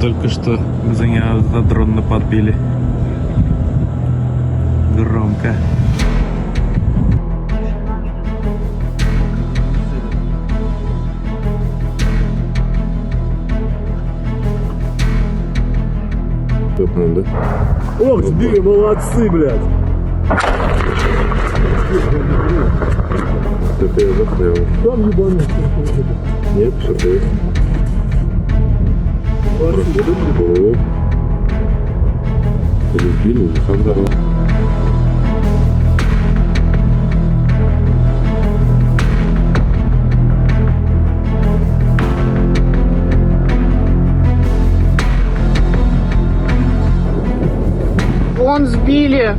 Только что за нее за дрон подбили. Громко. Топнул, да? Ох, сбили, молодцы, блядь. Это я застрял. Там ебаный. Нет, что-то есть. О. Перебили, уже сам дорог. Вон сбили.